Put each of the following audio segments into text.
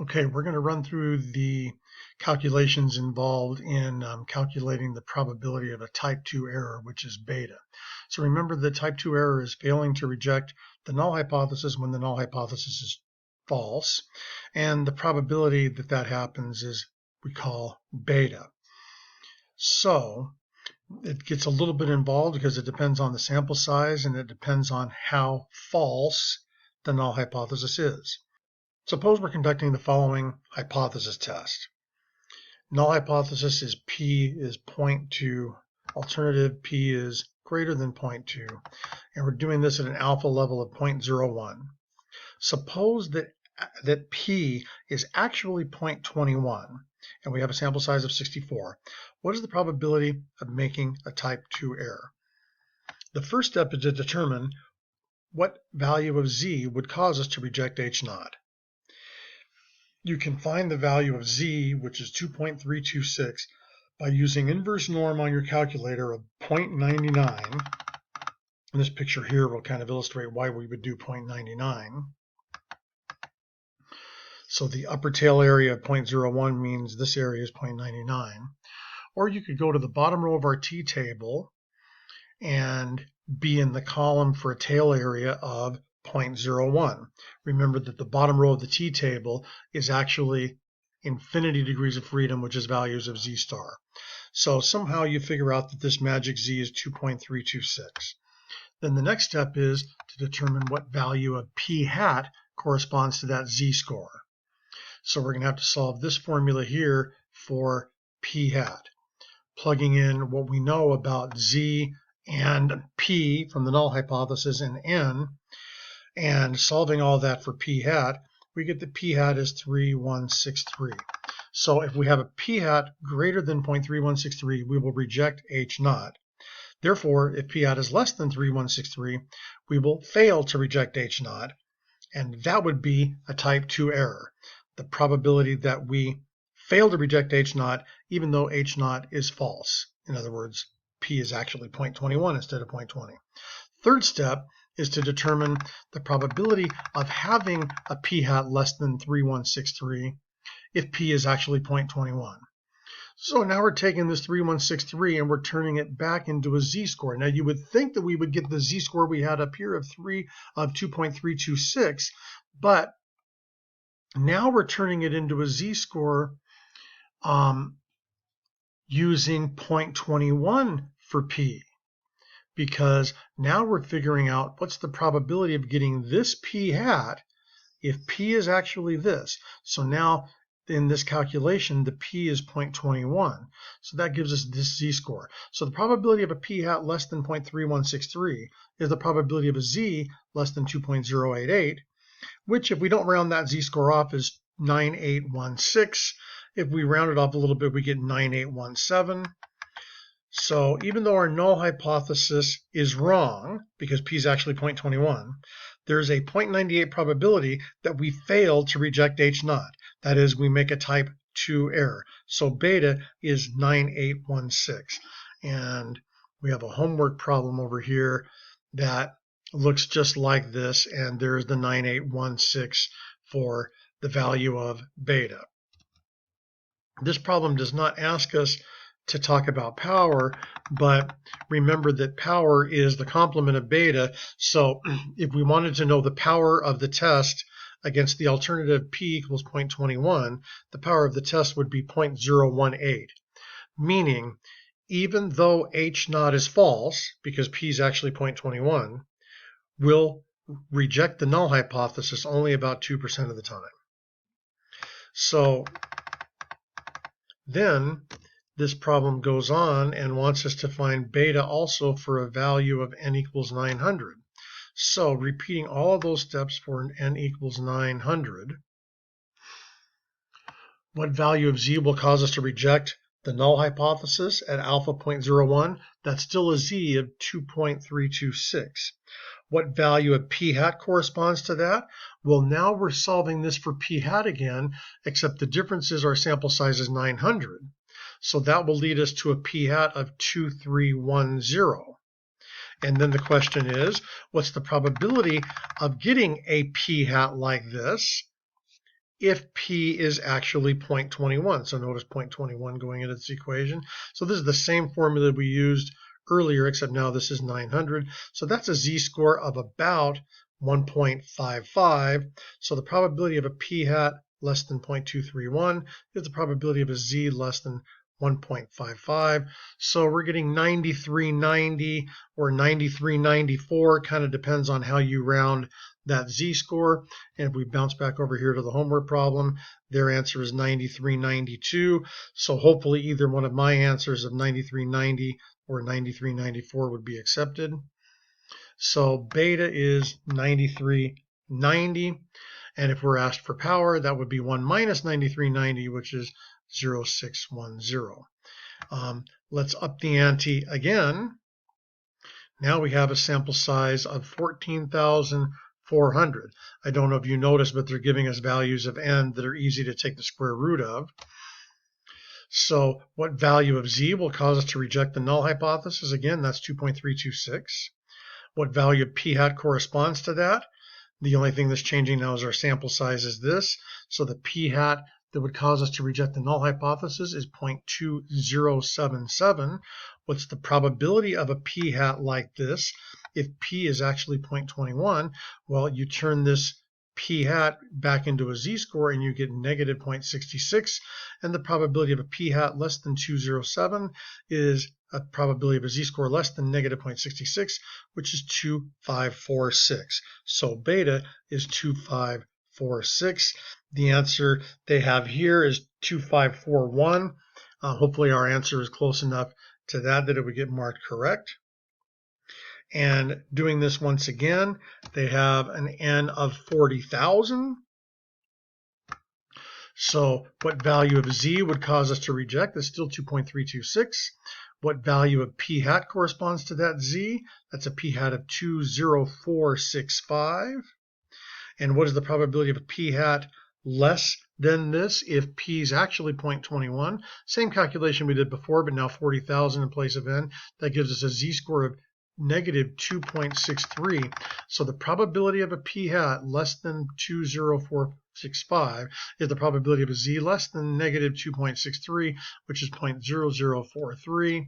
Okay, we're going to run through the calculations involved in calculating the probability of a type 2 error, which is beta. So remember that type 2 error is failing to reject the null hypothesis when the null hypothesis is false. And the probability that that happens is we call beta. So it gets a little bit involved because it depends on the sample size and it depends on how false the null hypothesis is. Suppose we're conducting the following hypothesis test. Null hypothesis is P is 0.2, alternative P is greater than 0.2, and we're doing this at an alpha level of 0.01. Suppose that P is actually 0.21, and we have a sample size of 64. What is the probability of making a type 2 error? The first step is to determine what value of Z would cause us to reject H naught. You can find the value of Z, which is 2.326, by using inverse norm on your calculator of 0.99. And this picture here will kind of illustrate why we would do 0.99. So the upper tail area of 0.01 means this area is 0.99. Or you could go to the bottom row of our t-table and be in the column for a tail area of 0.01. Remember that the bottom row of the t-table is actually infinity degrees of freedom, which is values of Z star. So somehow you figure out that this magic Z is 2.326. Then the next step is to determine what value of P hat corresponds to that Z score. So we're going to have to solve this formula here for P hat, plugging in what we know about Z and P from the null hypothesis and N, and solving all that for P hat, we get that P hat is 3163. So if we have a P hat greater than 0.3163, we will reject H naught. Therefore, if P hat is less than 3163, we will fail to reject H naught, and that would be a type 2 error. The probability that we fail to reject H naught, even though H naught is false. In other words, P is actually 0.21 instead of 0.20. Third step is to determine the probability of having a P hat less than 3163 if P is actually 0.21. So now we're taking this 3163 and we're turning it back into a Z-score. Now you would think that we would get the Z-score we had up here of 2.326, but now we're turning it into a Z-score using 0.21 for P, because now we're figuring out what's the probability of getting this P hat if P is actually this. So now in this calculation, the P is 0.21. So that gives us this Z-score. So the probability of a P hat less than 0.3163 is the probability of a Z less than 2.088, which if we don't round that Z-score off is 9816. If we round it off a little bit, we get 9817. So even though our null hypothesis is wrong, because P is actually 0.21, there's a 0.98 probability that we fail to reject H naught. That is, we make a type 2 error. So beta is 9816. And we have a homework problem over here that looks just like this, and there's the 9816 for the value of beta. This problem does not ask us to talk about power, but remember that power is the complement of beta. So if we wanted to know the power of the test against the alternative P equals 0.21, the power of the test would be 0.018, meaning even though H naught is false, because P is actually 0.21, we'll reject the null hypothesis only about 2% of the time. So then this problem goes on and wants us to find beta also for a value of n equals 900. So repeating all of those steps for an n equals 900, what value of Z will cause us to reject the null hypothesis at alpha 0.01? That's still a Z of 2.326. What value of P hat corresponds to that? Well, now we're solving this for P hat again, except the difference is our sample size is 900. So that will lead us to a P hat of 2310. And then the question is, what's the probability of getting a P hat like this if P is actually 0.21. So notice 0.21 going into this equation. So this is the same formula we used earlier, except now this is 900. So that's a z-score of about 1.55. So the probability of a p hat less than 0.231 is the probability of a z less than 1.55. So we're getting 9390 or 9394, kind of depends on how you round that z-score. And if we bounce back over here to the homework problem, their answer is 9392. So hopefully either one of my answers of 9390 or 9394 would be accepted. So beta is 9390. And if we're asked for power, that would be 1 minus 9390, which is 0.610. Let's up the ante again. Now we have a sample size of 14,400. I don't know if you noticed, but they're giving us values of n that are easy to take the square root of. So what value of z will cause us to reject the null hypothesis? Again, that's 2.326. What value of p hat corresponds to that? The only thing that's changing now is our sample size is this. So the p hat that would cause us to reject the null hypothesis is 0.2077. What's the probability of a p hat like this if p is actually 0.21? Well, you turn this p hat back into a z-score and you get negative 0.66, and the probability of a p hat less than 207 is a probability of a z-score less than negative 0.66, which is 2546. So beta is 2546. The answer they have here is 2541. Hopefully our answer is close enough to that it would get marked correct. And doing this once again, they have an n of 40,000. So what value of z would cause us to reject? That's still 2.326. What value of p hat corresponds to that z? That's a p hat of 20465. And what is the probability of a p hat less than this if p is actually 0.21? Same calculation we did before, but now 40,000 in place of n. That gives us a z-score of negative 2.63. So the probability of a p hat less than 20465 is the probability of a z less than negative 2.63, which is 0.0043.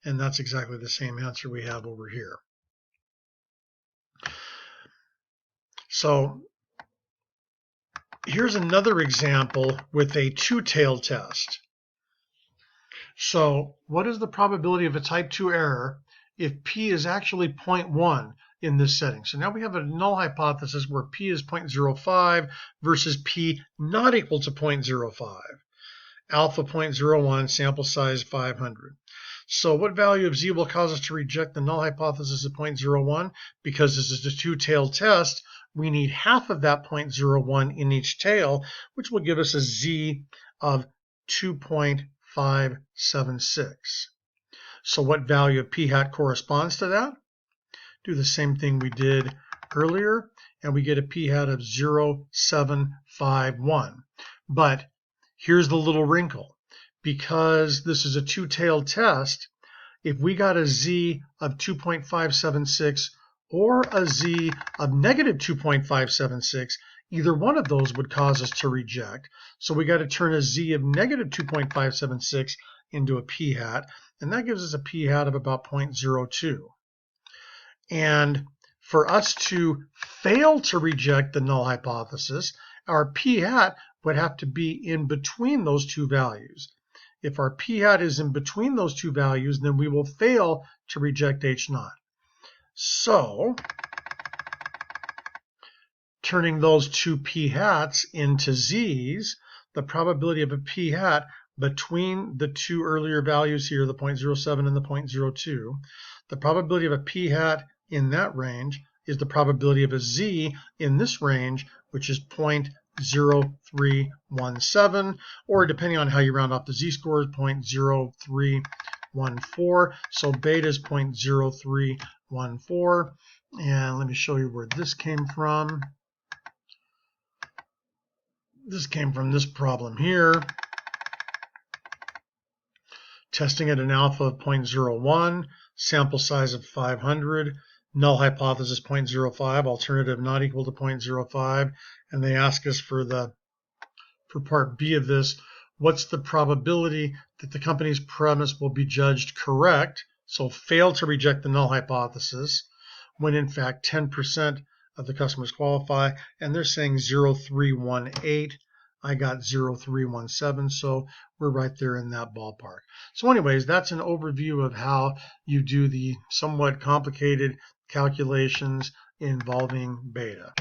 And that's exactly the same answer we have over here. So here's another example with a two-tailed test. So what is the probability of a type 2 error if p is actually 0.1 in this setting? So now we have a null hypothesis where p is 0.05 versus p not equal to 0.05. Alpha 0.01, sample size 500. So what value of z will cause us to reject the null hypothesis of 0.01? Because this is a two-tailed test, we need half of that 0.01 in each tail, which will give us a z of 2.576. So what value of p hat corresponds to that? Do the same thing we did earlier, and we get a p hat of 0.751. But here's the little wrinkle. Because this is a two-tailed test, if we got a z of 2.576 or a z of negative 2.576, either one of those would cause us to reject. So we got to turn a z of negative 2.576 into a p hat, and that gives us a p hat of about 0.02. And for us to fail to reject the null hypothesis, our p hat would have to be in between those two values. If our p hat is in between those two values, then we will fail to reject H naught. So, turning those two p hats into z's, the probability of a p hat between the two earlier values here, the 0.07 and the 0.02, the probability of a p hat in that range is the probability of a z in this range, which is 0.0317, or depending on how you round off the z-scores, 0.0314. So beta is 0.0314. And let me show you where this came from. This came from this problem here. Testing at an alpha of 0.01, sample size of 500, null hypothesis 0.05, alternative not equal to 0.05, and they ask us for the for part B of this, what's the probability that the company's premise will be judged correct, so fail to reject the null hypothesis, when in fact 10% of the customers qualify, and they're saying 0.318. I got 0.317, so we're right there in that ballpark. So anyways, that's an overview of how you do the somewhat complicated calculations involving beta.